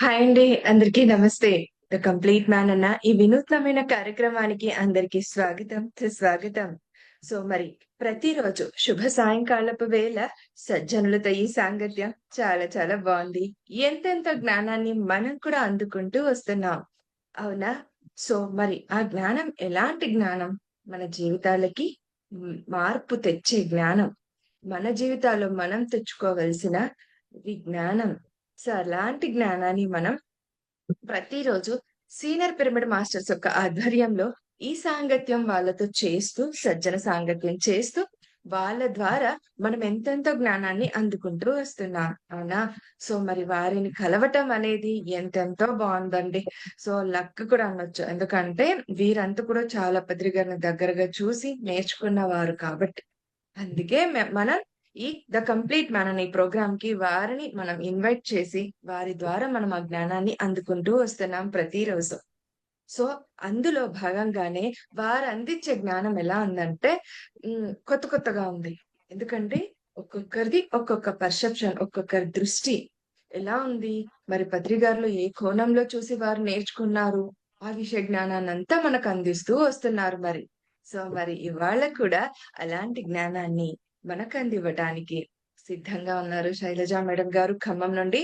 Hi అండి. అందరికీ నమస్తే. ద కంప్లీట్ మ్యాన్ అన్న ఈ వినూత్నమైన కార్యక్రమానికి అందరికీ స్వాగతం, సుస్వాగతం. మరి ప్రతిరోజు శుభ సాయంకాలపు వేళ సజ్జనులతో ఈ సాంగత్యం చాలా చాలా బావుంది. ఎంతెంతో జ్ఞానాన్ని మనం కూడా అందుకుంటూ వస్తున్నాం. అవునా? మరి ఆ జ్ఞానం ఎలాంటి జ్ఞానం? మన జీవితాలకి మార్పు తెచ్చే జ్ఞానం. మన జీవితాల్లో మనం తెచ్చుకోవలసిన విజ్ఞానం. అలాంటి జ్ఞానాన్ని మనం ప్రతిరోజు సీనియర్ పిరమిడ్ మాస్టర్స్ యొక్క ఆధ్వర్యంలో ఈ సాంగత్యం వాళ్ళతో చేస్తూ, సజ్జన సాంగత్యం చేస్తూ, వాళ్ళ ద్వారా మనం ఎంతెంతో జ్ఞానాన్ని అందుకుంటూ వస్తున్నాం. అవునా? మరి వారిని కలవటం అనేది ఎంతెంతో బావుందండి. లక్ కూడా అనొచ్చు. ఎందుకంటే వీరంతా కూడా చాలా పత్రి గారిని దగ్గరగా చూసి నేర్చుకున్నవారు కాబట్టి. అందుకే మనం ఈ 'ద కంప్లీట్ మ్యాన్' అనే ప్రోగ్రామ్‌కి వారిని మనం ఇన్వైట్ చేసి, వారి ద్వారా మనం ఆ జ్ఞానాన్ని అందుకుంటూ వస్తున్నాం ప్రతిరోజు. సో, అందులో భాగంగానే వారందించే జ్ఞానం ఎలా ఉందంటే కొత్త కొత్తగా ఉంది. ఎందుకంటే ఒక్కొక్కరిది ఒక్కొక్క పర్సెప్షన్, ఒక్కొక్కరి దృష్టి ఎలా ఉంది? మరి పత్రి గారిలో ఏ కోణంలో చూసి వారు నేర్చుకున్నారు? ఆ విషయ జ్ఞానాన్నంతా మనకు అందిస్తూ వస్తున్నారు మరి. మరి ఇవాళ కూడా అలాంటి జ్ఞానాన్ని మనకందివ్వటానికి సిద్ధంగా ఉన్నారు శైలజ మేడం గారు ఖమ్మం నుండి.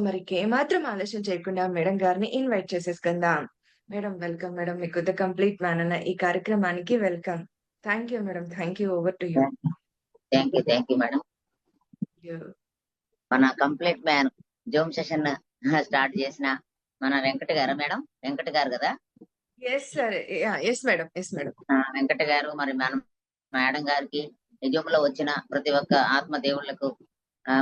మరి ఇంకేమాత్రం ఆలస్యం చేయకుండా మేడం గారిని ఇన్వైట్ చేసేసుకుందాం. Madam welcome madam. మీకు 'ద కంప్లీట్ మ్యాన్' అన్న ఈ కార్యక్రమానికి welcome. Thank you madam. Thank you. Over to you. Thank you madam. You. మన complete man zoom session start చేసిన మన వెంకట గారు మేడం. వెంకట గారు కదా? Yes sir. Yes madam. Yes madam. Venkata గారు మరి మనం మేడం గారికి జూమ్ లో వచ్చిన ప్రతి ఒక్క ఆత్మ దేవుళ్లకు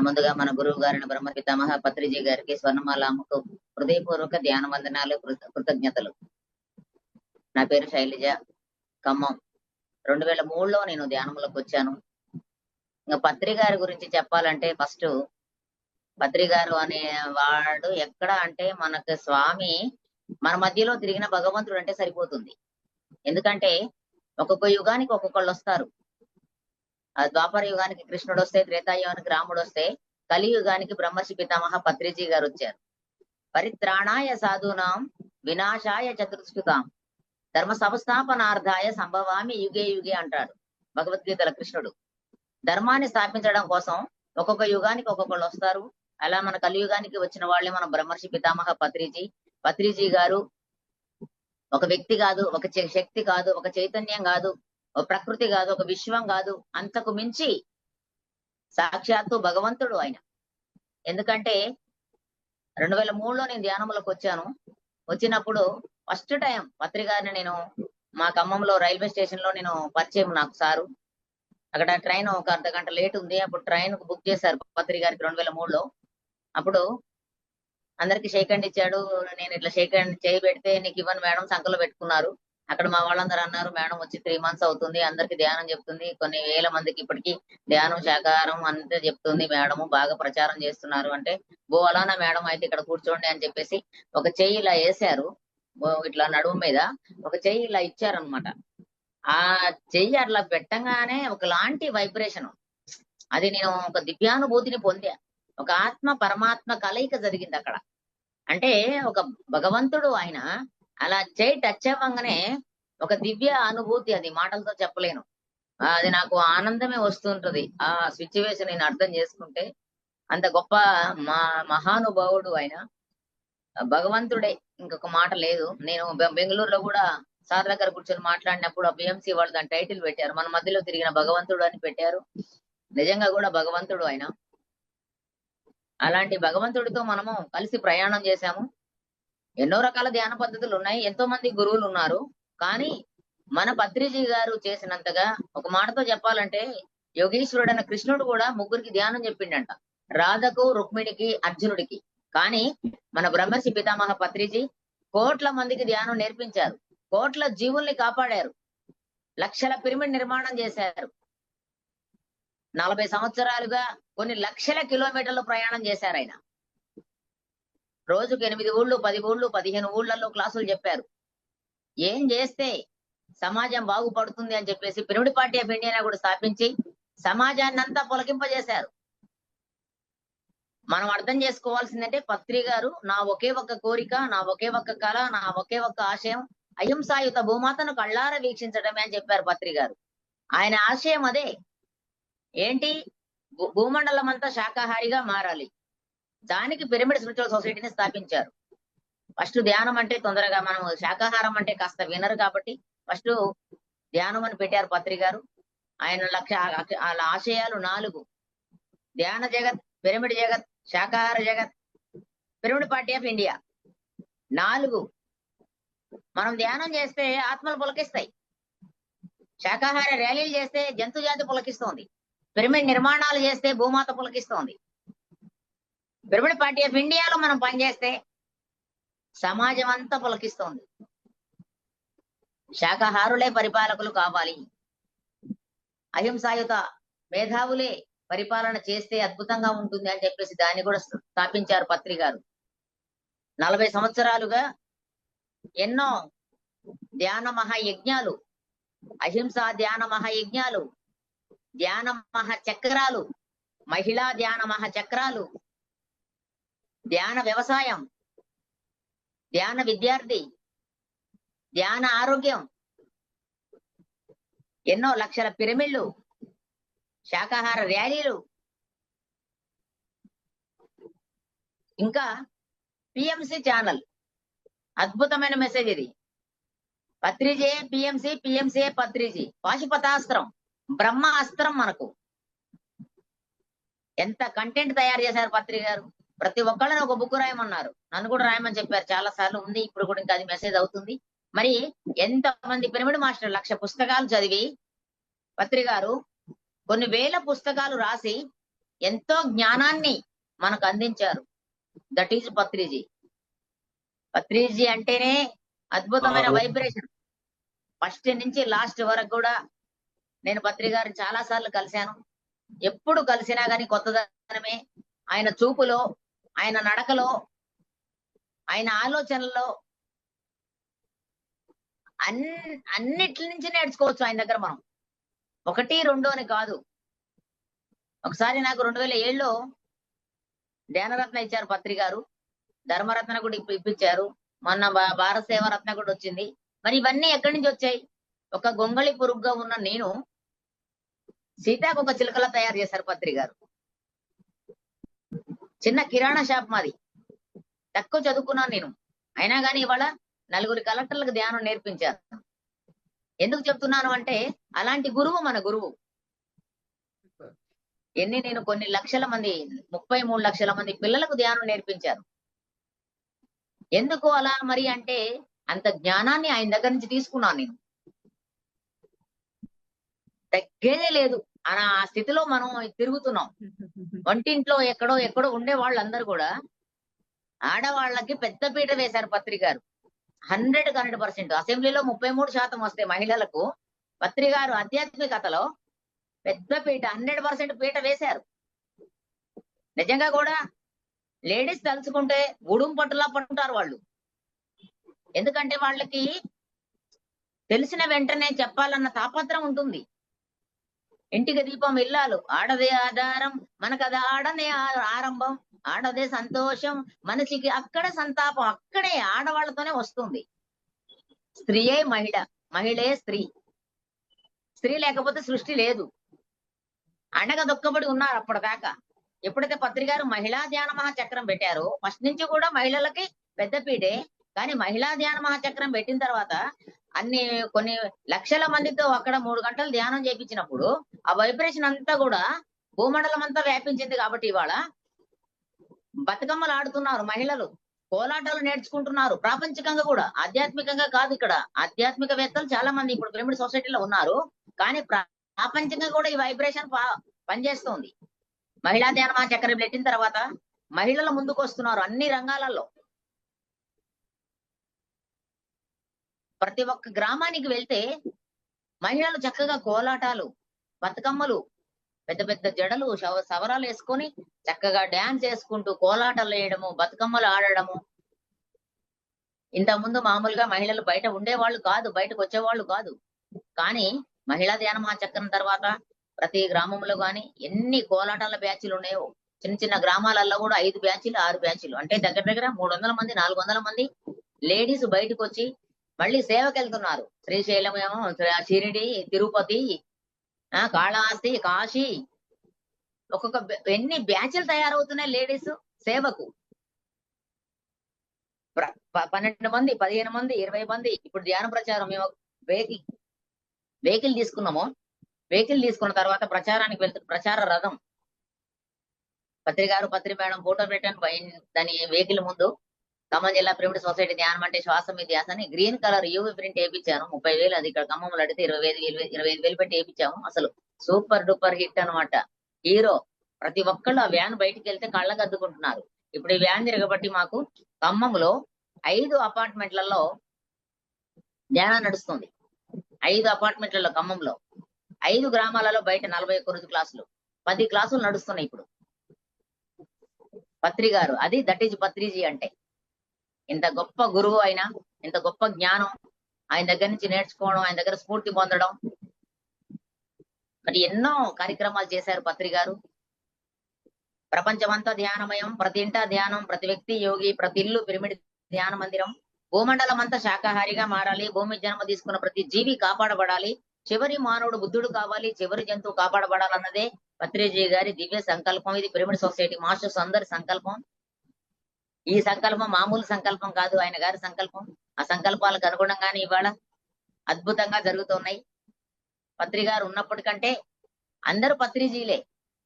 ముందుగా మన గురువు గారిని బ్రహ్మ పితామహ పత్రిజీ గారికి స్వర్ణమాల అమ్మకు హృదయపూర్వక ధ్యాన వందనాలు, కృతజ్ఞతలు. నా పేరు శైలజ, ఖమ్మం. 2003లో నేను ధ్యానంలోకి వచ్చాను. ఇంకా పత్రి గారి గురించి చెప్పాలంటే ఫస్ట్ పత్రి గారు అనే వాడు ఎక్కడ అంటే మనకు స్వామి మన మధ్యలో తిరిగిన భగవంతుడు అంటే సరిపోతుంది. ఎందుకంటే ఒక్కొక్క యుగానికి ఒక్కొక్కళ్ళు వస్తారు. ఆ ద్వాపర యుగానికి కృష్ణుడు వస్తే, త్రేతాయుగానికి రాముడు వస్తే, కలియుగానికి బ్రహ్మర్షి పితామహ పత్రిజీ గారు వచ్చారు. పరిత్రాణాయ సాధూనాం వినాశాయ చతుర్స్కృతాం ధర్మ సంస్థాపనార్థాయ సంభవామి యుగే యుగే అంటాడు భగవద్గీతల కృష్ణుడు. ధర్మాన్ని స్థాపించడం కోసం ఒక్కొక్క యుగానికి ఒక్కొక్కళ్ళు వస్తారు. అలా మన కలియుగానికి వచ్చిన వాళ్ళే మన బ్రహ్మర్షి పితామహ పత్రిజీ గారు ఒక వ్యక్తి కాదు, ఒక శక్తి కాదు, ఒక చైతన్యం కాదు, ఒక ప్రకృతి కాదు, ఒక విశ్వం కాదు, అంతకు మించి సాక్షాత్తు భగవంతుడు ఆయన. ఎందుకంటే 2003లో నేను ధ్యానంలోకి వచ్చాను. వచ్చినప్పుడు ఫస్ట్ టైం పత్రి గారిని నేను మా ఖమ్మంలో రైల్వే స్టేషన్ లో నేను పరిచయం నాకు సారు. అక్కడ ట్రైన్ ఒక అర్ధగంట లేట్ ఉంది. అప్పుడు ట్రైన్ బుక్ చేశారు పత్రి గారికి 2003లో. అప్పుడు అందరికి షేక్ హ్యాండ్ ఇచ్చాడు. నేను ఇట్లా షేక్ హ్యాండ్ చేయి పెడితే నీకు ఇవ్వను మేడం సంకలో పెట్టుకున్నారు. అక్కడ మా వాళ్ళందరూ అన్నారు మేడం వచ్చి 3 months అవుతుంది, అందరికి ధ్యానం చెప్తుంది, కొన్ని వేల మందికి ఇప్పటికి ధ్యానం శాకాహారం అంతే చెప్తుంది మేడం, బాగా ప్రచారం చేస్తున్నారు అంటే, అలానా మేడం అయితే ఇక్కడ కూర్చోండి అని చెప్పేసి ఒక చెయ్యి ఇలా వేశారు. ఇట్లా నడుము మీద ఒక చెయ్యి ఇలా ఇచ్చారనమాట. ఆ చెయ్యి అట్లా పెట్టంగానే ఒకలాంటి వైబ్రేషన్, అది నేను ఒక దివ్యానుభూతిని పొందా. ఒక ఆత్మ పరమాత్మ కలయిక జరిగింది అక్కడ. అంటే ఒక భగవంతుడు ఆయన అలా చేయి టచ్ అవ్వగానే ఒక దివ్య అనుభూతి, అది మాటలతో చెప్పలేను. అది నాకు ఆనందమే వస్తుంటది ఆ సిచ్యువేషన్ నేను అర్థం చేసుకుంటే. అంత గొప్ప మహానుభావుడు ఆయన, భగవంతుడే, ఇంకొక మాట లేదు. నేను బెంగళూరులో కూడా సార్ దగ్గర కూర్చొని మాట్లాడినప్పుడు ఆ బిఎంసి వాళ్ళు దాని టైటిల్ పెట్టారు, మన మధ్యలో తిరిగిన భగవంతుడు అని పెట్టారు. నిజంగా కూడా భగవంతుడు ఆయన. అలాంటి భగవంతుడితో మనము కలిసి ప్రయాణం చేశాము. ఎన్నో రకాల ధ్యాన పద్ధతులు ఉన్నాయి, ఎంతో మంది గురువులు ఉన్నారు. కానీ మన పత్రిజీ గారు చేసినంతగా, ఒక మాటతో చెప్పాలంటే యోగీశ్వరుడైన కృష్ణుడు కూడా ముగ్గురికి ధ్యానం చెప్పిండంట, రాధకు, రుక్మిణికి, అర్జునుడికి. కానీ మన బ్రహ్మర్షి పితామహ పత్రిజీ కోట్ల మందికి ధ్యానం నేర్పించారు, కోట్ల జీవుల్ని కాపాడారు, లక్షల పిరమిడ్ నిర్మాణం చేశారు. 40 సంవత్సరాలుగా కొన్ని లక్షల కిలోమీటర్లు ప్రయాణం చేశారు ఆయన. రోజుకు 8 ఊళ్ళు, 10 ఊళ్ళు, 15 ఊళ్ళల్లో క్లాసులు చెప్పారు. ఏం చేస్తే సమాజం బాగుపడుతుంది అని చెప్పేసి పిరమిడ్ పార్టీ ఆఫ్ ఇండియా కూడా స్థాపించి సమాజాన్ని అంతా పొలకింపజేశారు. మనం అర్థం చేసుకోవాల్సిందంటే పత్రి గారు నా ఒకే ఒక్క కోరిక, నా ఒకే ఒక్క కళ, నా ఒకే ఒక్క ఆశయం అహింసాయుత భూమాతను కళ్ళారా వీక్షించడమే అని చెప్పారు పత్రి గారు. ఆయన ఆశయం అదే. ఏంటి? భూమండలం అంతా శాకాహారిగా మారాలి. దానికి పిరమిడ్ స్పిరిచువల్ సొసైటీని స్థాపించారు. ఫస్ట్ ధ్యానం అంటే తొందరగా మనం శాకాహారం అంటే కాస్త వినరు కాబట్టి ఫస్ట్ ధ్యానం అని పెట్టారు పత్రి గారు. ఆయన వాళ్ళ ఆశయాలు 4: ధ్యాన జగత్, పిరమిడ్ జగత్, శాకాహార జగత్, పిరమిడ్ పార్టీ ఆఫ్ ఇండియా. 4 మనం ధ్యానం చేస్తే ఆత్మలు పులకిస్తాయి. శాకాహార ర్యాలీలు చేస్తే జంతు జాతి పులకిస్తోంది. పిరమిడ్ నిర్మాణాలు చేస్తే భూమాత పులకిస్తోంది. పిరమిడ్ పార్టీ ఆఫ్ ఇండియాలో మనం పనిచేస్తే సమాజం అంతా పులకిస్తోంది. శాకాహారులే పరిపాలకులు కావాలి, అహింసాయుత మేధావులే పరిపాలన చేస్తే అద్భుతంగా ఉంటుంది అని చెప్పేసి దాన్ని కూడా స్థాపించారు పత్రి గారు. 40 సంవత్సరాలుగా ఎన్నో ధ్యాన మహాయజ్ఞాలు, అహింసా ధ్యాన మహాయజ్ఞాలు, ధ్యాన మహాచక్రాలు, మహిళా ధ్యాన మహాచక్రాలు, ధ్యాన వ్యవసాయం, ధ్యాన విద్యార్థి, ధ్యాన ఆరోగ్యం, ఎన్నో లక్షల పిరమిడ్లు, శాకాహార ర్యాలీలు, ఇంకా పిఎంసి ఛానల్. అద్భుతమైన మెసేజ్ ఇది. పత్రిజే పిఎంసి, పిఎంసీ పత్రిజీ. పాశుపతాస్త్రం, బ్రహ్మ అస్త్రం. మనకు ఎంత కంటెంట్ తయారు చేశారు పత్రి గారు. ప్రతి ఒక్కళ్ళని ఒక బుక్ రాయమన్నారు. నన్ను కూడా రాయమని చెప్పారు. చాలా సార్లు ఉంది, ఇప్పుడు కూడా ఇంకా అది మెసేజ్ అవుతుంది. మరి ఎంత మంది పిరమిడ్ మాస్టర్ 1,00,000 పుస్తకాలు చదివి పత్రి గారు కొన్ని వేల పుస్తకాలు రాసి ఎంతో జ్ఞానాన్ని మనకు అందించారు. That is Patriji. పత్రిజీ అంటేనే అద్భుతమైన వైబ్రేషన్. ఫస్ట్ నుంచి లాస్ట్ వరకు కూడా నేను పత్రి గారిని చాలా సార్లు కలిశాను. ఎప్పుడు కలిసినా గానీ కొత్తదనమే. ఆయన చూపులో, ఆయన నడకలో, ఆయన ఆలోచనలో అన్నిటి నుంచి నేర్చుకోవచ్చు ఆయన దగ్గర మనం. 1, 2 అని కాదు. ఒకసారి నాకు 2007లో ధ్యానరత్న ఇచ్చారు పత్రి గారు. ధర్మరత్న కూడా ఇప్పించారు. మొన్న భారత సేవరత్న కూడా వచ్చింది. మరి ఇవన్నీ ఎక్కడి నుంచి వచ్చాయి? ఒక గొంగళి పురుగుగా ఉన్న నేను సీతాకొక చిలుకలా తయారు చేశారు పత్రి గారు. చిన్న కిరాణా షాప్ మాది. తక్కువ చదువుకున్నాను నేను. అయినా కానీ ఇవాళ 4 కలెక్టర్లకు ధ్యానం నేర్పించారు. ఎందుకు చెప్తున్నాను అంటే అలాంటి గురువు మన గురువు. నేను కొన్ని లక్షల మంది, 33 లక్షల మంది పిల్లలకు ధ్యానం నేర్పించారు. ఎందుకు అలా మరి అంటే అంత జ్ఞానాన్ని ఆయన దగ్గర నుంచి తీసుకున్నాను నేను. తగ్గేదే లేదు అని ఆ స్థితిలో మనం తిరుగుతున్నాం. వంటింట్లో ఎక్కడో ఉండే వాళ్ళందరూ కూడా ఆడవాళ్ళకి పెద్ద పీట వేశారు పత్రి గారు. 100% అసెంబ్లీలో 33% వస్తే మహిళలకు పత్రి గారు ఆధ్యాత్మికతలో పెద్ద పీట 100% పీట వేశారు. నిజంగా కూడా లేడీస్ తలుచుకుంటే ఉడుం పట్టులా పట్టుకుంటారు వాళ్ళు. ఎందుకంటే వాళ్ళకి తెలిసిన వెంటనే చెప్పాలన్న తాపత్రం ఉంటుంది. ఇంటికి దీపం ఇల్లాలు, ఆడదే ఆధారం, మనకది ఆడనే ఆరంభం, ఆడదే సంతోషం, మనిషికి అక్కడ సంతాపం అక్కడే ఆడవాళ్లతోనే వస్తుంది. స్త్రీయే మహిళ, మహిళే స్త్రీ. స్త్రీ లేకపోతే సృష్టి లేదు. అణగదొక్కబడి ఉన్నారు అప్పటిదాకా. ఎప్పుడైతే పత్రి గారు మహిళా ధ్యాన మహాచక్రం పెట్టారో ఫస్ట్ నుంచి కూడా మహిళలకి పెద్దపీటే. కానీ మహిళా ధ్యాన మహాచక్రం పెట్టిన తర్వాత కొన్ని లక్షల మందితో అక్కడ 3 గంటలు ధ్యానం చేయించినప్పుడు ఆ వైబ్రేషన్ అంతా కూడా భూమండలం అంతా వ్యాపించింది. కాబట్టి ఇవాళ బతుకమ్మలు ఆడుతున్నారు మహిళలు, కోలాటాలు నేర్చుకుంటున్నారు. ప్రాపంచికంగా కూడా, ఆధ్యాత్మికంగా కాదు. ఇక్కడ ఆధ్యాత్మికవేత్తలు చాలా మంది ఇప్పుడు పిరమిడ్ సొసైటీలో ఉన్నారు. కానీ ప్రాపంచికంగా కూడా ఈ వైబ్రేషన్ పనిచేస్తోంది. మహిళా ధ్యాన మహాచక్రం పెట్టిన తర్వాత మహిళలు ముందుకు వస్తున్నారు అన్ని రంగాలలో. ప్రతి ఒక్క గ్రామానికి వెళ్తే మహిళలు చక్కగా కోలాటాలు, బతుకమ్మలు, పెద్ద పెద్ద జడలు, సవరాలు వేసుకొని చక్కగా డాన్స్ చేసుకుంటూ కోలాటాలు వేయడము, బతుకమ్మలు ఆడడము. ఇంతకుముందు మామూలుగా మహిళలు బయట ఉండేవాళ్ళు కాదు, బయటకు వచ్చేవాళ్ళు కాదు. కానీ మహిళా ధ్యాన మహాచక్రం తర్వాత ప్రతి గ్రామంలో గాని ఎన్ని కోలాటాల బ్యాచ్లు ఉన్నాయో, చిన్న చిన్న గ్రామాలలో కూడా 5 బ్యాచ్లు 6 బ్యాచ్లు అంటే దగ్గర దగ్గర 300 మంది 400 మంది లేడీస్ బయటకు వచ్చి మళ్ళీ సేవకి వెళ్తున్నారు. శ్రీశైలం ఏమో, షిరిడి, తిరుపతి, కాళహస్తి, కాశీ, ఎన్ని బ్యాచ్లు తయారవుతున్నాయి లేడీస్ సేవకు. 12 మంది 15 మంది 20 మంది. ఇప్పుడు ధ్యాన ప్రచారం మేము వెహికల్ తీసుకున్నాము. వెహికల్ తీసుకున్న తర్వాత ప్రచారానికి వెళ్తున్న ప్రచార రథం పత్రి గారు పత్రి మేడం ఫోటో పెట్టాను దాని వెహికల్ ముందు. ఖమ్మం జిల్లా ప్రిమిడ్ సొసైటీ ధ్యానం అంటే శ్వాస మీ ధ్యాస అని గ్రీన్ కలర్ యూవి ప్రింట్ వేయించాను. 30,000 అది ఇక్కడ ఖమ్మంలో అడిగితే 25,000 పెట్టి వేయించాము. అసలు సూపర్ డూపర్ హిట్ అనమాట. హీరో. ప్రతి ఒక్కళ్ళు ఆ వ్యాన్ బయటికి వెళ్తే కళ్ళకు అద్దుకుంటున్నారు. ఇప్పుడు ఈ వ్యాన్ తిరగబట్టి మాకు ఖమ్మంలో 5 అపార్ట్మెంట్లలో ధ్యానం నడుస్తుంది. 5 అపార్ట్మెంట్లలో ఖమ్మంలో 5 గ్రామాలలో బయట 41 రోజు క్లాసులు 10 క్లాసులు నడుస్తున్నాయి ఇప్పుడు. పత్రి గారు అది దట్ ఈజ్ పత్రిజీ అంటే. ఇంత గొప్ప గురువు అయినా, ఇంత గొప్ప జ్ఞానం ఆయన దగ్గర నుంచి నేర్చుకోవడం, ఆయన దగ్గర స్ఫూర్తి పొందడం, మరి ఎన్నో కార్యక్రమాలు చేశారు పత్రి గారు. ప్రపంచమంతా ధ్యానమయం, ప్రతి ఇంటా ధ్యానం, ప్రతి వ్యక్తి యోగి, ప్రతి ఇల్లు పిరమిడ్ ధ్యాన మందిరం, భూమండలం అంతా శాకాహారిగా మారాలి, భూమి జన్మ తీసుకున్న ప్రతి జీవి కాపాడబడాలి, చివరి మానవుడు బుద్ధుడు కావాలి, చివరి జంతువు కాపాడబడాలన్నదే పత్రిజీ గారి దివ్య సంకల్పం. ఇది పిరమిడ్ సొసైటీ మాస్టర్స్ అందరి సంకల్పం. ఈ సంకల్పం మామూలు సంకల్పం కాదు, ఆయన గారి సంకల్పం. ఆ సంకల్పాలకు అనుగుణంగానే ఇవాళ అద్భుతంగా జరుగుతున్నాయి. పత్రి గారు ఉన్నప్పటికంటే అందరూ పత్రిజీలే,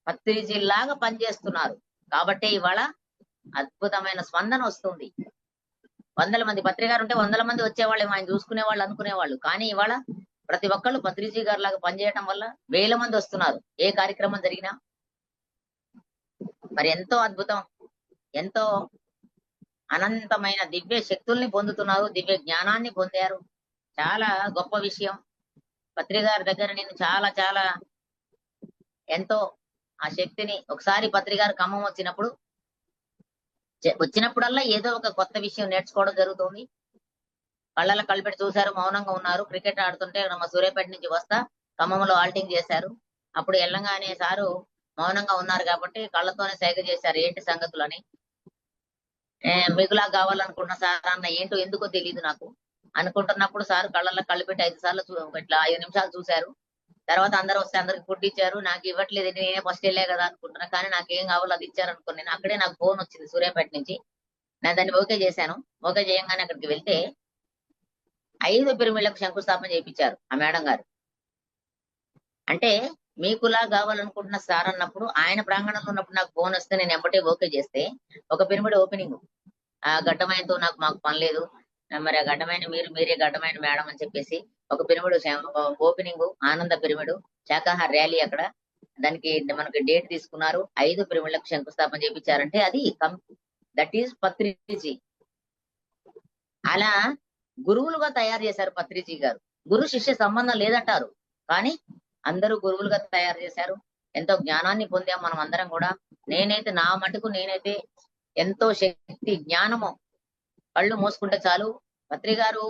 పత్రిజీలాగా పనిచేస్తున్నారు కాబట్టి ఇవాళ అద్భుతమైన స్పందన వస్తుంది. 100 మంది పత్రి గారు ఉంటే 100 మంది వచ్చేవాళ్ళు, ఆయన చూసుకునే వాళ్ళు అనుకునేవాళ్ళు. కానీ ఇవాళ ప్రతి ఒక్కళ్ళు పత్రిజీ గారి లాగా పనిచేయటం వల్ల 1000 మంది వస్తున్నారు ఏ కార్యక్రమం జరిగినా. మరి ఎంతో అద్భుతం, ఎంతో అనంతమైన దివ్య శక్తుల్ని పొందుతున్నారు, దివ్య జ్ఞానాన్ని పొందారు. చాలా గొప్ప విషయం. పత్రి గారి దగ్గర నేను చాలా చాలా ఎంతో ఆ శక్తిని ఒకసారి పత్రి గారు ఖమ్మం వచ్చినప్పుడల్లా ఏదో ఒక కొత్త విషయం నేర్చుకోవడం జరుగుతుంది. కళ్ళలో కళ్ళు పెట్టి చూశారు, మౌనంగా ఉన్నారు. క్రికెట్ ఆడుతుంటే మా సూర్యాపేట నుంచి వస్తా ఖమ్మంలో ఆల్టింగ్ చేశారు. అప్పుడు వెళ్ళంగానే సారు మౌనంగా ఉన్నారు కాబట్టి కళ్ళతోనే సైగ చేశారు ఏంటి సంగతులు అని. మీకులా కావాలనుకున్న సార్ అన్న ఏంటో ఎందుకో తెలియదు నాకు అనుకుంటున్నప్పుడు సార్ కళ్ళల్లో కళ్ళు పెట్టి 5 సార్లు ఇట్లా 5 నిమిషాలు చూశారు. తర్వాత అందరూ వస్తే అందరికి ఫుడ్ ఇచ్చారు. నాకు ఇవ్వట్లేదు, నేనే ఫస్ట్ వెళ్ళే కదా అనుకుంటున్నా, కానీ నాకేం కావాలో అది ఇచ్చారు అనుకున్నాను. అక్కడే నాకు ఫోన్ వచ్చింది సూర్యాపేట నుంచి. నేను దాన్ని ఓకే చేశాను. ఓకే చేయంగానే అక్కడికి వెళ్తే 5 పిరమిడ్లకు శంకుస్థాపన చేయించారు ఆ మేడం గారు. అంటే మీకులా కావాలనుకుంటున్న సార్ అన్నప్పుడు ఆయన ప్రాంగణంలో ఉన్నప్పుడు నాకు ఫోన్ వస్తే నేను ఎంబటే ఓకే చేస్తే ఒక పిరమిడ్ ఓపెనింగ్, ఆ గడ్డమైనతో మాకు పని లేదు, మరి ఆ గడ్డమైన మీరే గడ్డమైన మేడం అని చెప్పేసి ఒక పిరమిడ్ ఓపెనింగ్, ఆనంద పిరమిడ్ శాకాహార ర్యాలీ అక్కడ. దానికి మనకి డేట్ తీసుకున్నారు. 5 పిరమిడ్లకు శంకుస్థాపన చేయించారంటే అది దట్ ఈజ్ పత్రిజీ. అలా గురువులుగా తయారు చేశారు పత్రిజీ గారు. గురు శిష్య సంబంధం లేదంటారు, కానీ అందరూ గురువులుగా తయారు చేశారు. ఎంతో జ్ఞానాన్ని పొందాం మనం అందరం కూడా. నేనైతే నా మటుకు నేనైతే ఎంతో శక్తి జ్ఞానము కళ్ళు మూసుకుంటే చాలు. పత్రి గారు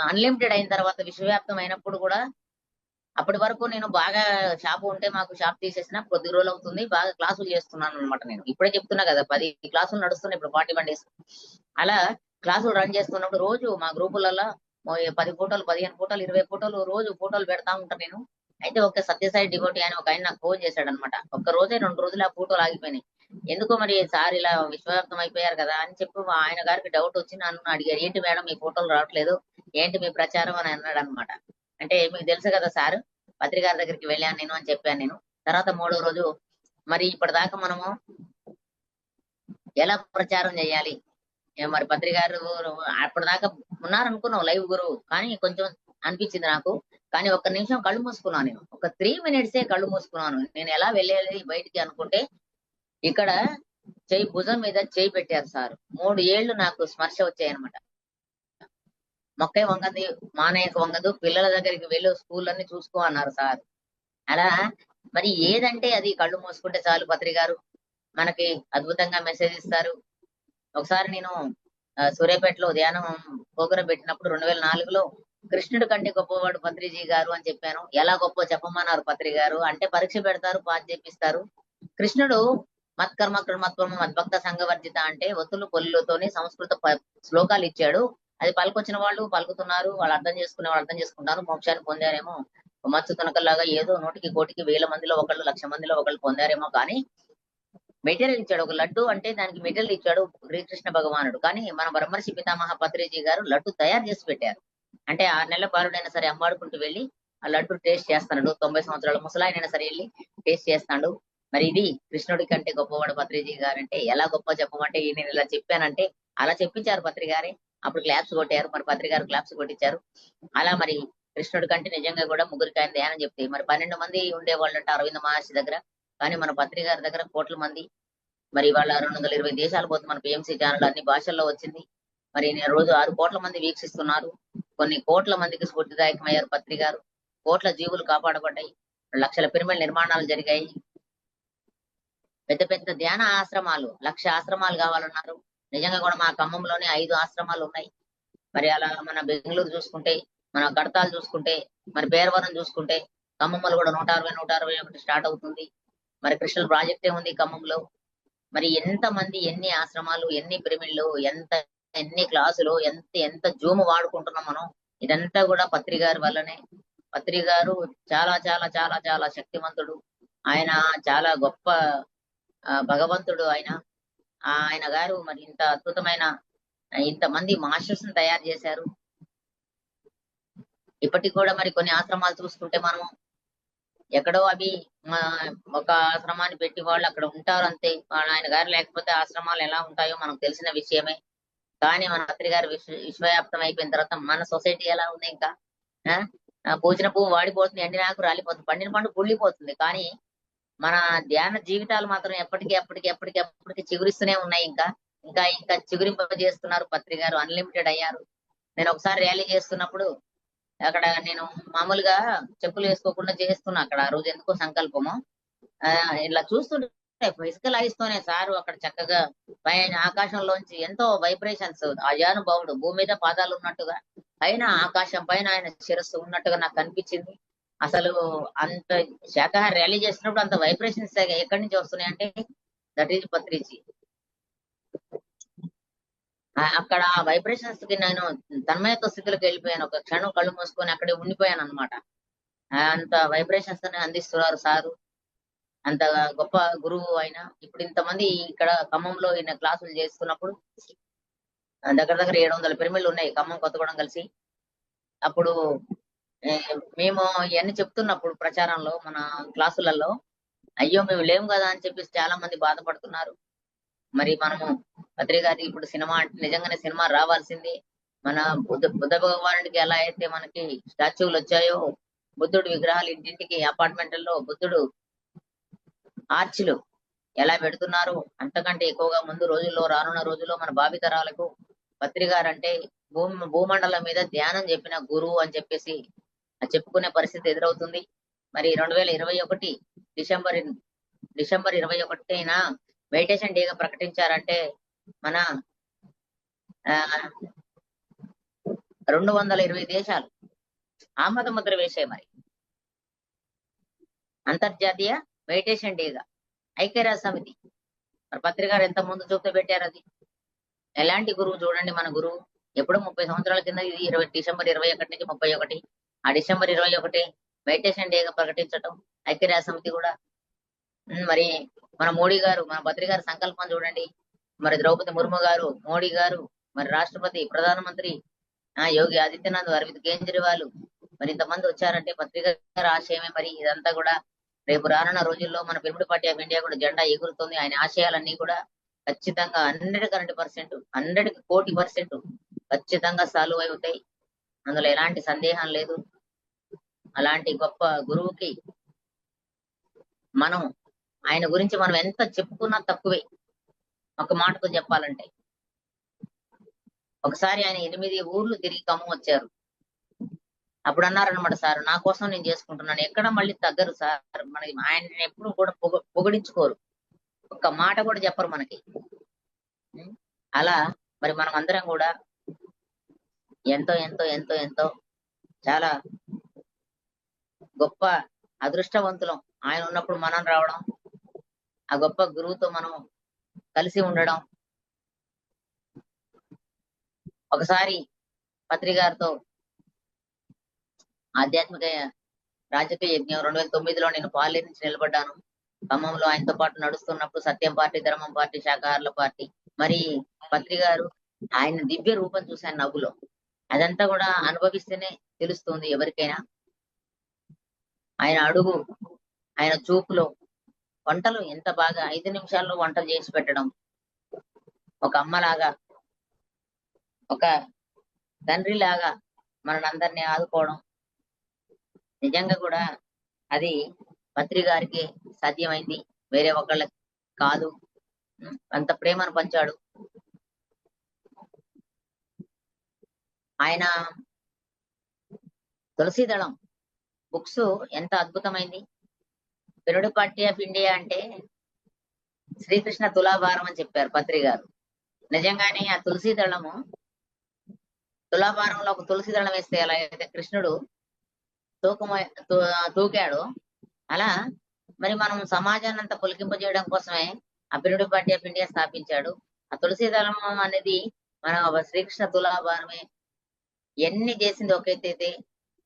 అన్లిమిటెడ్ అయిన తర్వాత విశ్వవ్యాప్తం అయినప్పుడు కూడా అప్పటి వరకు నేను బాగా షాపు ఉంటే మాకు షాప్ తీసేసిన కొద్ది రోజులు అవుతుంది, బాగా క్లాసులు చేస్తున్నాను అనమాట. నేను ఇప్పుడే చెప్తున్నా కదా 10 క్లాసులు నడుస్తున్నాయి ఇప్పుడు 41 days. అలా క్లాసులు రన్ చేస్తున్నప్పుడు రోజు మా గ్రూపులలో 10 ఫోటోలు 15 ఫోటోలు 20 ఫోటోలు రోజు ఫోటోలు పెడతా ఉంటాను నేను. అయితే ఒక సత్యసాయి డివోటీ అని ఒక ఆయన నాకు ఫోన్ చేశాడు అనమాట. ఒక్క రోజే 2 రోజులు ఆ ఫోటోలు ఆగిపోయినాయి. ఎందుకో మరి సార్ ఇలా విశ్వవ్యాప్తం అయిపోయారు కదా అని చెప్పి ఆయన గారికి డౌట్ వచ్చి నన్ను అడిగారు, ఏంటి మేడం మీ ఫోటోలు రావట్లేదు, ఏంటి మీ ప్రచారం అని అన్నాడు అనమాట. అంటే మీకు తెలుసు కదా సార్, పత్రి గారి దగ్గరికి వెళ్ళాను నేను అని చెప్పాను నేను. తర్వాత 3వ రోజు మరి ఇప్పటిదాకా మనము ఎలా ప్రచారం చేయాలి, మరి పత్రి గారు అప్పటిదాకా ఉన్నారనుకున్నాం లైవ్ గురువు, కానీ కొంచెం అనిపించింది నాకు. కానీ ఒక్క నిమిషం కళ్ళు మూసుకున్నాను నేను, ఒక 3 minutes కళ్ళు మూసుకున్నాను. నేను ఎలా వెళ్ళాలి బయటికి అనుకుంటే ఇక్కడ భుజం మీద చేయి పెట్టారు సార్. 3 ఏళ్లు నాకు స్పర్శ వచ్చాయన్నమాట. మొక్కే వంగది మానయ్యకు వంగదు, పిల్లల దగ్గరికి వెళ్ళు స్కూళ్ళన్నీ చూసుకో అన్నారు సార్. అలా మరి ఏదంటే అది కళ్ళు మూసుకుంటే చాలు పత్రి గారు మనకి అద్భుతంగా మెసేజ్ ఇస్తారు. ఒకసారి నేను సూర్యాపేటలో ధ్యానం ప్రోగ్రాం పెట్టినప్పుడు 2004లో కృష్ణుడి కంటే గొప్పవాడు పత్రిజీ గారు అని చెప్పాను. ఎలా గొప్ప చెప్పమన్నారు పత్రి గారు అంటే పరీక్ష పెడతారు, పాస్ చేపిస్తారు. కృష్ణుడు మత్కర్మ కృమత్వము మద్భక్త సంఘవర్జిత అంటే ఒత్తులు పొల్లుతోని సంస్కృత శ్లోకాలు ఇచ్చాడు. అది పలుకొచ్చిన వాళ్ళు పలుకుతున్నారు, వాళ్ళు అర్థం చేసుకునే వాళ్ళు అర్థం చేసుకుంటారు, మోక్షాన్ని పొందారేమో. మత్స్య తునకల్లాగా ఏదో 100కి కోటికి 1000 మందిలో ఒకళ్ళు 1,00,000 మందిలో ఒకళ్ళు పొందారేమో కానీ మెటీరియల్ ఇచ్చాడు. ఒక లడ్డు అంటే దానికి మెటీరియల్ ఇచ్చాడు శ్రీకృష్ణ భగవానుడు. కానీ మన బ్రహ్మర్షి పితామహ పత్రిజీ గారు లడ్డు తయారు చేసి పెట్టారు. అంటే 6 నెలల బాలుడైనా సరే అమ్మాడుకుంటూ వెళ్ళి ఆ లడ్డు టేస్ట్ చేస్తాడు. 90 సంవత్సరాల ముసలాయనైనా సరే వెళ్ళి టేస్ట్ చేస్తాడు. మరి ఇది కృష్ణుడి కంటే గొప్పవాడు పత్రిజీ గారంటే ఎలా గొప్ప చెప్పమంటే నేను ఇలా చెప్పానంటే అలా చెప్పించారు పత్రి గారే. అప్పుడు క్లాప్స్ కొట్టారు. మరి పత్రి గారు క్లాప్స్ కొట్టించారు. అలా మరి కృష్ణుడి కంటే నిజంగా కూడా ముగ్గురికి ఆయన ధ్యానం చెప్తే మరి 12 మంది ఉండేవాళ్ళంట అరవింద మహర్షి దగ్గర. కానీ మన పత్రి గారి దగ్గర కోట్ల మంది. మరి ఇవాళ 220 దేశాలు పోతుంది మన పిఎంసి ఛానల్ అన్ని భాషల్లో వచ్చింది. మరి రోజు 6 కోట్ల మంది వీక్షిస్తున్నారు. కొన్ని కోట్ల మందికి స్ఫూర్తిదాయకమయ్యారు పత్రి గారు. కోట్ల జీవులు కాపాడబడ్డాయి. లక్షల పిరమిడ్ నిర్మాణాలు జరిగాయి. పెద్ద పెద్ద ధ్యాన ఆశ్రమాలు 1,00,000 ఆశ్రమాలు కావాలన్నారు. నిజంగా కూడా మా ఖమ్మంలోనే 5 ఆశ్రమాలు ఉన్నాయి. మరి అలా మన బెంగళూరు చూసుకుంటే, మన కడతాలు చూసుకుంటే, మరి పేరవరం చూసుకుంటే ఖమ్మంలో కూడా 160, 161 స్టార్ట్ అవుతుంది. మరి కృష్ణుల ప్రాజెక్టే ఉంది ఖమ్మంలో. మరి ఎంత మంది ఎన్ని ఆశ్రమాలు ఎన్ని పిరమిడ్లు ఎన్ని క్లాసులు ఎంత ఎంత జూమ్ వాడుకుంటున్నాం మనం. ఇదంతా కూడా పత్రి గారి వల్లనే. పత్రి గారు చాలా చాలా చాలా చాలా శక్తివంతుడు. ఆయన చాలా గొప్ప భగవంతుడు ఆయన. ఆయన గారు మరి ఇంత అద్భుతమైన ఇంతమంది మాస్టర్స్ ని తయారు చేశారు. ఇప్పటికి కూడా మరి కొన్ని ఆశ్రమాలు చూసుకుంటే మనం ఎక్కడో అవి ఒక ఆశ్రమాన్ని పెట్టి వాళ్ళు అక్కడ ఉంటారు అంతే. ఆయన గారు లేకపోతే ఆశ్రమాలు ఎలా ఉంటాయో మనకు తెలిసిన విషయమే. కానీ మన పత్రి గారు విశ్వవ్యాప్తం అయిపోయిన తర్వాత మన సొసైటీ ఎలా ఉంది ఇంకా. పూసిన పువ్వు వాడిపోతుంది, ఎండిన ఆకు రాలిపోతుంది, పండిన పండు పుళ్ళిపోతుంది. కానీ మన ధ్యాన జీవితాలు మాత్రం ఎప్పటికీ చిగురిస్తూనే ఉన్నాయి. ఇంకా ఇంకా ఇంకా చిగురింప చేస్తున్నారు. పత్రి గారు అన్లిమిటెడ్ అయ్యారు. నేను ఒకసారి ర్యాలీ చేస్తున్నప్పుడు అక్కడ నేను మామూలుగా చెప్పులు వేసుకోకుండా చేస్తున్నా. అక్కడ ఆ రోజు ఎందుకో సంకల్పము ఇలా చూస్తుంటే ఫిజికల్ ఐస్ తోనే సారు అక్కడ చక్కగా పైన ఆకాశంలోంచి ఎంతో వైబ్రేషన్స్. అజానుభావుడు భూమి మీద పాదాలు ఉన్నట్టుగా పైన ఆకాశం పైన ఆయన శిరస్సు ఉన్నట్టుగా నాకు కనిపించింది. అసలు అంత శాఖాహార ర్యాలీ చేసినప్పుడు అంత వైబ్రేషన్స్ ఎక్కడి నుంచి వస్తున్నాయి అంటే దట్ ఈజ్ పత్రిజీ. అక్కడ వైబ్రేషన్స్ కి నేను తన్మయత్వ స్థితిలోకి వెళ్ళిపోయాను. ఒక క్షణం కళ్ళు మూసుకొని అక్కడే ఉండిపోయాను అనమాట. అంత వైబ్రేషన్స్ అందిస్తున్నారు సారు. అంత గొప్ప గురువు ఆయన. ఇప్పుడు ఇంతమంది ఇక్కడ ఖమ్మంలో ఈయన క్లాసులు చేస్తున్నప్పుడు దగ్గర దగ్గర 700 పిరమిడ్లు ఉన్నాయి ఖమ్మం కొత్తగూడెం కలిసి. అప్పుడు మేము ఇవన్నీ చెప్తున్నప్పుడు ప్రచారంలో మన క్లాసులలో అయ్యో మేము లేము కదా అని చెప్పేసి చాలా మంది బాధపడుతున్నారు. మరి మనము పత్రి గారి ఇప్పుడు సినిమా అంటే నిజంగానే సినిమా రావాల్సింది. మన బుద్ధ భగవానుడికి ఎలా అయితే మనకి స్టాచ్యూలు వచ్చాయో బుద్ధుడు విగ్రహాలు ఇంటింటికి అపార్ట్మెంట్లలో బుద్ధుడు ఆర్చిలు ఎలా పెడుతున్నారు. అంతకంటే ఎక్కువగా ముందు రోజుల్లో రానున్న రోజుల్లో మన భావితరాలకు పత్రి గారంటే భూమండలం మీద ధ్యానం చెప్పిన గురువు అని చెప్పేసి చెప్పుకునే పరిస్థితి ఎదురవుతుంది. మరి 2021 డిసెంబర్ 21న మెడిటేషన్ డేగా ప్రకటించారంటే మన 220 దేశాలు ఆమోద ముద్ర వేసాయి. మరి అంతర్జాతీయ మెడిటేషన్ డేగా ఐక్యరాజ్య సమితి మరి పత్రి గారు ఎంత ముందు చూపుతూ పెట్టారు. అది ఎలాంటి గురువు చూడండి. మన గురువు ఎప్పుడో 30 సంవత్సరాల కింద ఇది డిసెంబర్ 21 నుంచి 31 ఆ డిసెంబర్ 21 మెడిటేషన్ డేగా ప్రకటించటం ఐక్యరాజ్య సమితి కూడా. మరి మన మోడీ గారు మన పత్రి గారి సంకల్పం చూడండి. మరి ద్రౌపది ముర్ము గారు, మోడీ గారు, మరి రాష్ట్రపతి, ప్రధానమంత్రి యోగి ఆదిత్యనాథ్, అరవింద్ కేజ్రీవాల్ మరి ఇంతమంది వచ్చారంటే పత్రిక గారి ఆశయమే. మరి ఇదంతా కూడా రేపు రానున్న రోజుల్లో మన పిరమిడ్ పార్టీ ఆఫ్ ఇండియా కూడా జెండా ఎగురుతుంది. ఆయన ఆశయాలన్నీ కూడా ఖచ్చితంగా 100% 100% ఖచ్చితంగా సాల్వ్ అవుతాయి. అందులో ఎలాంటి సందేహం లేదు. అలాంటి గొప్ప గురువుకి మనం ఆయన గురించి మనం ఎంత చెప్పుకున్నా తక్కువే. ఒక మాటతో చెప్పాలంటే ఒకసారి ఆయన 8 ఊర్లు తిరిగి ఖమ్మం వచ్చారు. అప్పుడు అన్నారనమాట, సార్ నా కోసం నేను చేసుకుంటున్నాను, ఎక్కడ మళ్ళీ తగ్గరు సార్. మనకి ఆయన ఎప్పుడు కూడా పొగడించుకోరు, ఒక్క మాట కూడా చెప్పరు మనకి. అలా మరి మనం అందరం కూడా ఎంతో ఎంతో ఎంతో ఎంతో చాలా గొప్ప అదృష్టవంతులం. ఆయన ఉన్నప్పుడు మనం రావడం, ఆ గొప్ప గురువుతో మనం కలిసి ఉండడం. ఒకసారి పత్రి గారితో ఆధ్యాత్మిక రాజకీయ యజ్ఞం 2009లో నేను పాలేరు నుంచి నిలబడ్డాను. ఖమ్మంలో ఆయనతో పాటు నడుస్తున్నప్పుడు సత్యం పార్టీ, ధర్మం పార్టీ, శాకాహారుల పార్టీ. మరి పత్రి గారు ఆయన దివ్య రూపం చూశాను నవ్వులో. అదంతా కూడా అనుభవిస్తేనే తెలుస్తుంది ఎవరికైనా. ఆయన అడుగు, ఆయన చూపులో వంటలు ఎంత బాగా 5 నిమిషాల్లో వంటలు చేసి పెట్టడం, ఒక అమ్మలాగా, ఒక తండ్రిలాగా మనందరినీ ఆదుకోవడం. నిజంగా కూడా అది పత్రి గారికి సాధ్యమైంది, వేరే ఒకళ్ళకి కాదు. అంత ప్రేమను పంచాడు. ఆయన తులసీదళం బుక్స్ ఎంత అద్భుతమైంది. పిరమిడ్ పార్టీ ఆఫ్ ఇండియా అంటే శ్రీకృష్ణ తులాభారం అని చెప్పారు పత్రి గారు. నిజంగానే ఆ తులసీదళము, తులాభారంలో ఒక తులసీదళం వేస్తే ఎలా అయితే కృష్ణుడు తూకాడు, అలా మరి మనం సమాజాన్ని అంతా పులికింపజేయడం కోసమే ఆ పిరమిడ్ పార్టీ ఆఫ్ ఇండియా స్థాపించాడు. ఆ తులసీదళం అనేది మన శ్రీకృష్ణ తులాభారమే. ఎన్ని చేసింది ఒక ఎత్తు అయితే,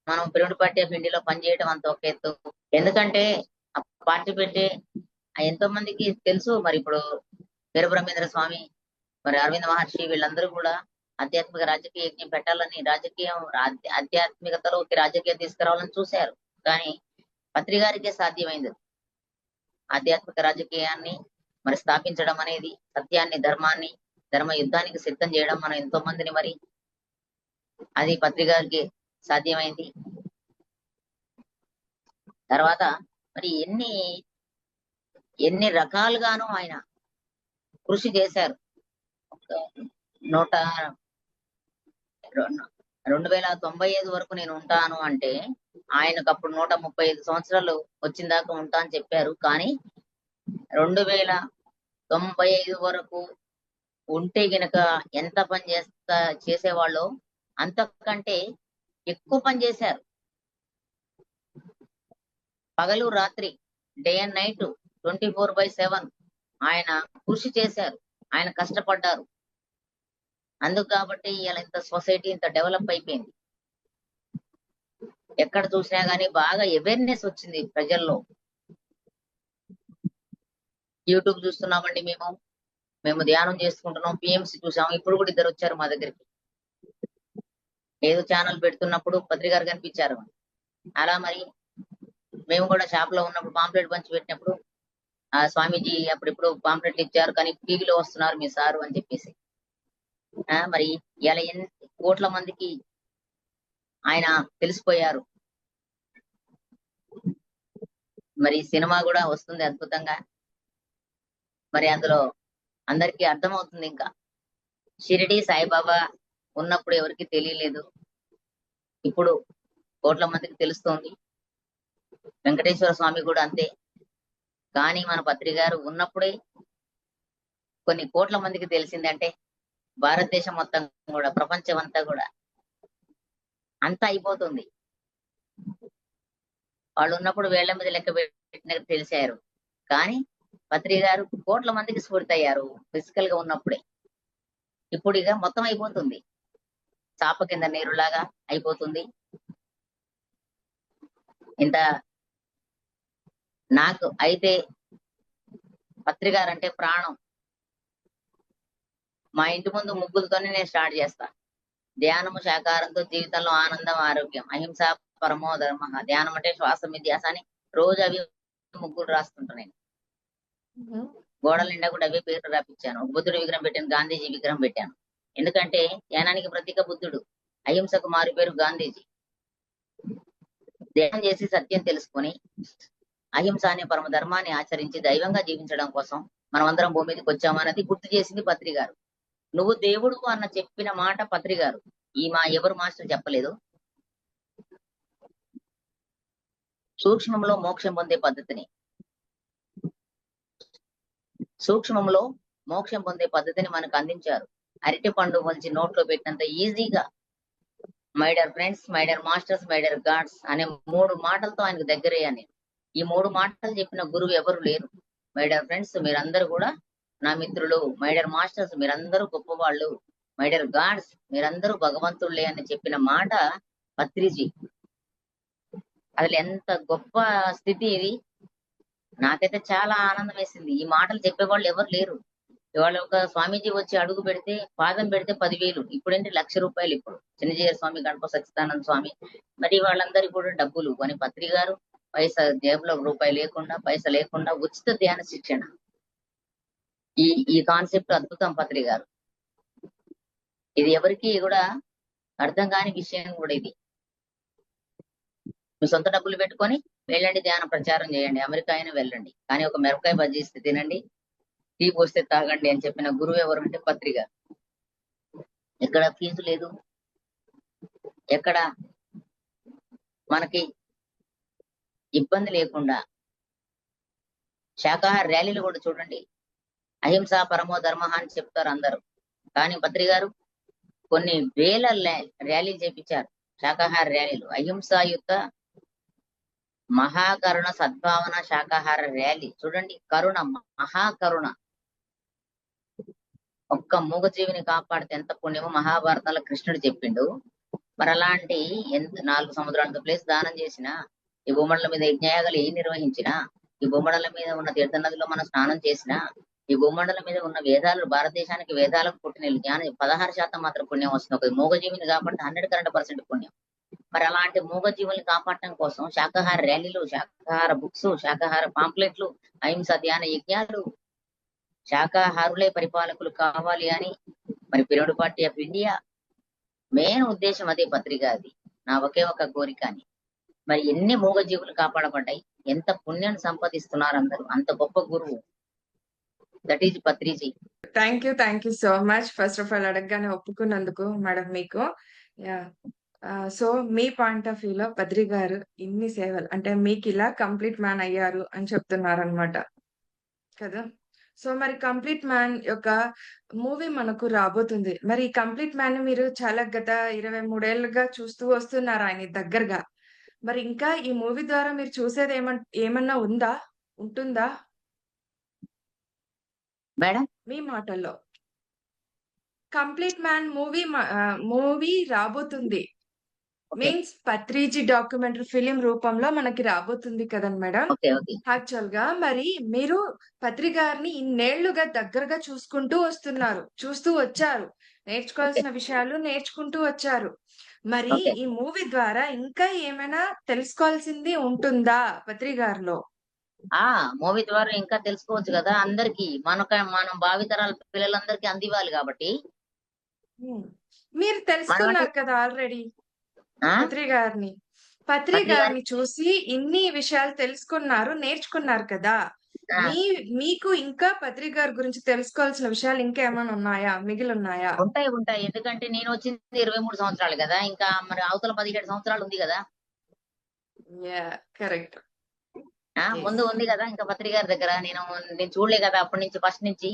మనం పిరమిడ్ పార్టీ ఆఫ్ ఇండియాలో పనిచేయడం అంత ఒక ఎత్తు. ఎందుకంటే ఆ పార్టీ పెట్టి ఎంతో మందికి తెలుసు. మరి ఇప్పుడు వీరబ్రహ్మేంద్ర స్వామి, మరి అరవింద్ మహర్షి, వీళ్ళందరూ కూడా ఆధ్యాత్మిక రాజకీయ యజ్ఞం పెట్టాలని, ఆధ్యాత్మికతలోకి రాజకీయం తీసుకురావాలని చూశారు. కానీ పత్రి గారికే సాధ్యమైంది ఆధ్యాత్మిక రాజకీయాన్ని మరి స్థాపించడం అనేది. సత్యాన్ని, ధర్మాన్ని, ధర్మ యుద్ధానికి సిద్ధం చేయడం, మనం ఎంతో మందిని మరి అది పత్రి గారికి సాధ్యమైంది. తర్వాత మరి ఎన్ని రకాలుగానూ ఆయన కృషి చేశారు. 2095 వరకు నేను ఉంటాను అంటే, ఆయనకు అప్పుడు 135 సంవత్సరాలు వచ్చిన దాకా ఉంటా అని చెప్పారు. కానీ 2095 వరకు ఉంటే గనక ఎంత పని చేసేవాళ్ళో అంతకంటే ఎక్కువ పని చేశారు. పగలు రాత్రి, డే అండ్ నైట్, 24/7 ఆయన కృషి చేశారు, ఆయన కష్టపడ్డారు. అందుకు కాబట్టి ఇలా ఇంత సొసైటీ ఇంత డెవలప్ అయిపోయింది. ఎక్కడ చూసినా గానీ బాగా అవేర్నెస్ వచ్చింది ప్రజల్లో. యూట్యూబ్ చూస్తున్నామండి, మేము ధ్యానం చేసుకుంటున్నాం, పిఎంసి చూసాం. ఇప్పుడు కూడా ఇద్దరు వచ్చారు మా దగ్గరికి. ఏదో ఛానల్ పెడుతున్నప్పుడు పత్రి గారు కనిపించారు. అలా మరి మేము కూడా షాప్ లో ఉన్నప్పుడు పాంప్లెట్ పంచి పెట్టినప్పుడు ఆ స్వామీజీ అప్పుడిప్పుడు పాంప్లెట్లు ఇచ్చారు, కానీ టీవీలో వస్తున్నారు మీ సారు అని చెప్పేసి. మరి ఇలా ఎన్ని కోట్ల మందికి ఆయన తెలిసిపోయారు. మరి సినిమా కూడా వస్తుంది అద్భుతంగా. మరి అందులో అందరికీ అర్థమవుతుంది. ఇంకా షిరిడి సాయిబాబా ఉన్నప్పుడు ఎవరికి తెలియలేదు, ఇప్పుడు కోట్ల మందికి తెలుస్తోంది. వెంకటేశ్వర స్వామి కూడా అంతే. కానీ మన పత్రి గారు ఉన్నప్పుడే కొన్ని కోట్ల మందికి తెలిసిందంటే భారతదేశం మొత్తం కూడా, ప్రపంచం అంతా కూడా అంతా అయిపోతుంది. వాళ్ళు ఉన్నప్పుడు వేళ్ల మీద లెక్క పెట్టినట్టు తెలిసారు. కానీ పత్రి గారు కోట్ల మందికి స్ఫూర్తి అయ్యారు ఫిజికల్ గా ఉన్నప్పుడే. ఇప్పుడు ఇక మొత్తం అయిపోతుంది, చాప కింద నీరులాగా అయిపోతుంది. ఇంత నాకు అయితే పత్రి గారు అంటే ప్రాణం. మా ఇంటి ముందు ముగ్గులతోనే నేను స్టార్ట్ చేస్తా. ధ్యానము శాకాహారంతో జీవితంలో ఆనందం, ఆరోగ్యం, అహింస పరమో ధర్మ. ధ్యానం అంటే శ్వాస మిథ్యాస అని రోజు అవి ముగ్గులు రాస్తుంటా నేను. గోడల నిండా కూడా అవే పేర్లు రాపించాను. బుద్ధుడు విగ్రహం పెట్టాను, గాంధీజీ విగ్రహం పెట్టాను. ఎందుకంటే ధ్యానానికి ప్రతీక బుద్ధుడు, అహింసకు మారు పేరు గాంధీజీ. ధ్యానం చేసి సత్యం తెలుసుకొని అహింస అనే పరమ ధర్మాన్ని ఆచరించి దైవంగా జీవించడం కోసం మనమందరం భూమి మీదకి వచ్చామన్నది గుర్తు చేసింది పత్రి గారు. నువ్వు దేవుడు అన్న చెప్పిన మాట పత్రి గారు, ఎవరు మాస్టర్ చెప్పలేదు. సూక్ష్మంలో మోక్షం పొందే పద్ధతిని మనకు అందించారు. అరటి పండు మంచి నోట్లో పెట్టినంత ఈజీగా my dear friends, my dear masters, my dear God's అనే 3 మాటలతో ఆయనకు దగ్గరయ్యాను నేను. ఈ 3 మాటలు చెప్పిన గురువు ఎవరు లేరు. మై డియర్ ఫ్రెండ్స్, మీరందరూ కూడా నా మిత్రులు, మై డియర్ మాస్టర్స్ మీరందరూ గొప్పవాళ్ళు, మై డియర్ గాడ్స్ మీరందరూ భగవంతుళ్ళే అని చెప్పిన మాట పత్రిజీ. అసలు ఎంత గొప్ప స్థితి ఇది. నాకైతే చాలా ఆనందం వేసింది. ఈ మాటలు చెప్పేవాళ్ళు ఎవరు లేరు. ఇవాళ ఒక స్వామీజీ వచ్చి అడుగు పెడితే, పాదం పెడితే 10,000, ఇప్పుడేంటి ₹1,00,000. ఇప్పుడు చిన్నజీయర్ స్వామి, గణప సచ్చిదానంద స్వామి, మరి వాళ్ళందరికీ కూడా డబ్బులు కొని పత్రి గారు పైసా జేబులో రూపాయి లేకుండా, పైసా లేకుండా ఉచిత ధ్యాన శిక్షణ. ఈ ఈ కాన్సెప్ట్ అద్భుతం పత్రి గారు. ఇది ఎవరికి కూడా అర్థం కాని విషయం కూడా ఇది. మీ సొంత డబ్బులు పెట్టుకొని వెళ్ళండి, ధ్యాన ప్రచారం చేయండి, అమెరికా అయినా వెళ్ళండి, కానీ ఒక మిరపకాయ బజ్జీ ఇస్తే తినండి, టీ పోస్తే తాగండి అని చెప్పిన గురువు ఎవరు అంటే పత్రి గారు. ఎక్కడ ఫీజు లేదు, ఎక్కడ మనకి ఇబ్బంది లేకుండా. శాకాహార ర్యాలీలు కూడా చూడండి, అహింస పరమో ధర్మ అని చెప్తారు అందరూ, కానీ పత్రి గారు కొన్ని వేల ర్యాలీలు చేపించారు, శాకాహార ర్యాలీలు. అహింసాయుత మహాకరుణ సద్భావన శాకాహార ర్యాలీ చూడండి. కరుణ, మహాకరుణ. ఒక్క మూగజీవిని కాపాడితే ఎంత పుణ్యమో మహాభారతంలో కృష్ణుడు చెప్పిండు. మరి అలాంటి 4 సముద్రాలతో ప్లేస్ దానం చేసిన, ఈ భూమండలం మీద యజ్ఞయాగాలు ఏం నిర్వహించినా, ఈ భూమండలం మీద ఉన్న తీర్థ నదిలో మనం స్నానం చేసినా, ఈ భూమండలం మీద ఉన్న వేదాలు, భారతదేశానికి వేదాలకు పుట్టిన జ్ఞానం 16% మాత్రం పుణ్యం వస్తుంది. ఒక మూగజీవిని కాబట్టి 100% పుణ్యం. మరి అలాంటి మూగజీవుల్ని కాపాడటం కోసం శాకాహార ర్యాలీలు, శాకాహార బుక్స్, శాకాహార పాంప్లెట్లు, అహింస ధ్యాన యజ్ఞాలు, శాకాహారులే పరిపాలకులు కావాలి అని మరి pyramid party of India main ఉద్దేశం అదే పత్రిక. అది నా ఒకే ఒక కోరిక అని. మరి ఎన్ని మూగజీవులు కాపాడబడ్డాయి, ఎంత పుణ్యాన్ని సంపాదిస్తున్నారు అందరూ. అంత గొప్ప గురువు that is Patriji. Thank you so much. First of all అడగగానే ఒప్పుకున్నందుకు మేడం మీకు. సో మీ పాయింట్ ఆఫ్ వ్యూలో పత్రి గారు ఇన్ని సేవలు అంటే మీకు ఇలా కంప్లీట్ మ్యాన్ అయ్యారు అని చెప్తున్నారు అనమాట కదా. సో మరి కంప్లీట్ మ్యాన్ యొక్క మూవీ మనకు రాబోతుంది. మరి ఈ కంప్లీట్ మ్యాన్ మీరు చాలా గత 23 ఏళ్ళుగా చూస్తూ వస్తున్నారు ఆయన దగ్గరగా. మరి ఇంకా ఈ మూవీ ద్వారా మీరు చూసేది ఏమన్నా ఉంటుందా మేడం? మీ మాటల్లో కంప్లీట్ మ్యాన్ మూవీ రాబోతుంది, మీన్స్ పత్రిజీ డాక్యుమెంటరీ ఫిలిం రూపంలో మనకి రాబోతుంది కదండి మేడం. యాక్చువల్ గా మరి మీరు పత్రి గారిని ఇన్నేళ్లుగా దగ్గరగా చూస్తూ వచ్చారు, నేర్చుకోవాల్సిన విషయాలు నేర్చుకుంటూ వచ్చారు. మరి ఈ మూవీ ద్వారా ఇంకా ఏమైనా తెలుసుకోవాల్సింది ఉంటుందా పత్రి గారిలో? మూవీ ద్వారా ఇంకా తెలుసుకోవచ్చు కదా. అందరికి మనం భావితరాల పిల్లలందరికీ అందివ్వాలి కాబట్టి. మీరు తెలుసుకున్నారు కదా ఆల్రెడీ పత్రి గారిని చూసి ఇన్ని విషయాలు తెలుసుకున్నారు, నేర్చుకున్నారు కదా. మీకు ఇంకా పత్రి గారి గురించి తెలుసుకోవాల్సిన విషయాలు ఇంకా ఏమైనా ఉన్నాయా, మిగిలి ఉన్నాయా? ఉంటాయి. ఎందుకంటే నేను వచ్చింది 23 సంవత్సరాలు కదా, ఇంకా మరి అవతల 17 సంవత్సరాలు ఉంది కదా. కరెక్ట్. ముందు ఉంది కదా ఇంకా పత్రి గారి దగ్గర. నేను చూడలే కదా అప్పటి నుంచి, ఫస్ట్ నుంచి.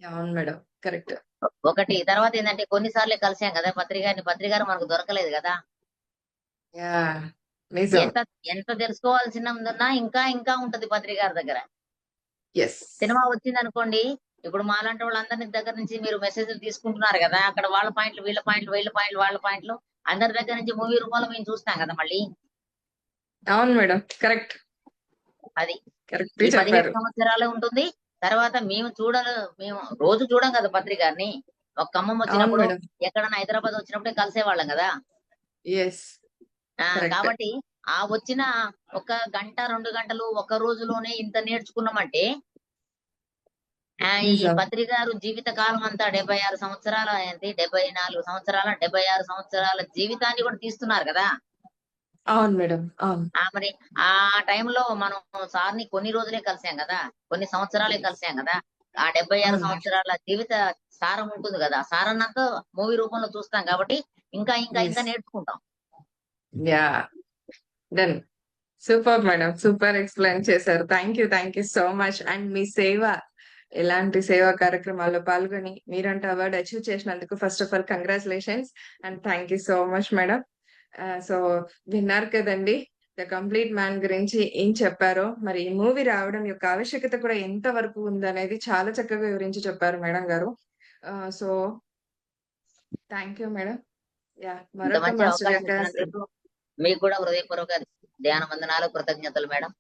అవును మేడం, కరెక్ట్. ఒకటి తర్వాత ఏంటంటే కొన్నిసార్లు కలిసాం కదా పత్రి గారు మనకు దొరకలేదు కదా. ఎంత తెలుసుకోవాల్సినందున్నా ఇంకా ఇంకా ఉంటది పత్రి గారి దగ్గర. సినిమా వచ్చింది అనుకోండి, ఇప్పుడు మాలాంటి వాళ్ళందరి దగ్గర నుంచి మీరు మెసేజ్లు తీసుకుంటున్నారు కదా, అక్కడ వాళ్ళ పాయింట్లు, వీళ్ళ పాయింట్లు, వాళ్ళ పాయింట్లు అందరి దగ్గర నుంచి మూవీ రూపంలో మేము చూస్తాం కదా మళ్ళీ. అవును మేడం, కరెక్ట్. అది 17 సంవత్సరాలే ఉంటుంది. తర్వాత మేము రోజు చూడం కదా పత్రి గారిని. ఒక ఖమ్మం వచ్చినప్పుడు, ఎక్కడన్నా హైదరాబాద్ వచ్చినప్పుడే కలిసేవాళ్ళం కదా. కాబట్టి వచ్చిన 1 గంట 2 గంటలు ఒక రోజులోనే ఇంత నేర్చుకున్నామంటే, ఈ పత్రి గారు జీవిత కాలం అంతా 76 సంవత్సరాల 74 సంవత్సరాల 76 సంవత్సరాల జీవితాన్ని కూడా తీస్తున్నారు కదా. అవును మేడం, అవును. మరి ఆ టైంలో మనం సార్ని కొన్ని రోజులే కలిసాం కదా, కొన్ని సంవత్సరాలే కలిసాం కదా. ఆ 76 సంవత్సరాల జీవిత సారం ఉంటుంది కదా, సారాన్నంతా మూవీ రూపంలో చూస్తాం కాబట్టి ఇంకా ఇంకా ఇంకా నేర్చుకుంటాం. Done. Super madam, super explain చేశారు. Thank you so much. And మీ సేవ, ఎలాంటి సేవా కార్యక్రమాల్లో పాల్గొని మీరంటూ అవార్డు అచీవ్ చేసినందుకు first of all congratulations and thank you so much madam. So విన్నారు కదండి, ద కంప్లీట్ మ్యాన్ గురించి ఏం చెప్పారో, మరి ఈ మూవీ రావడం యొక్క ఆవశ్యకత కూడా ఎంత వరకు ఉందనేది చాలా చక్కగా వివరించి చెప్పారు మేడం గారు. So, thank you madam. Yeah! ఇంత మరొక మంచి మాస్టర్ అవకాశం యొక్క ఇచ్చినందుకు మీకు కూడా హృదయపూర్వక ధ్యాన వందనాలు, కృతజ్ఞతలు మేడం.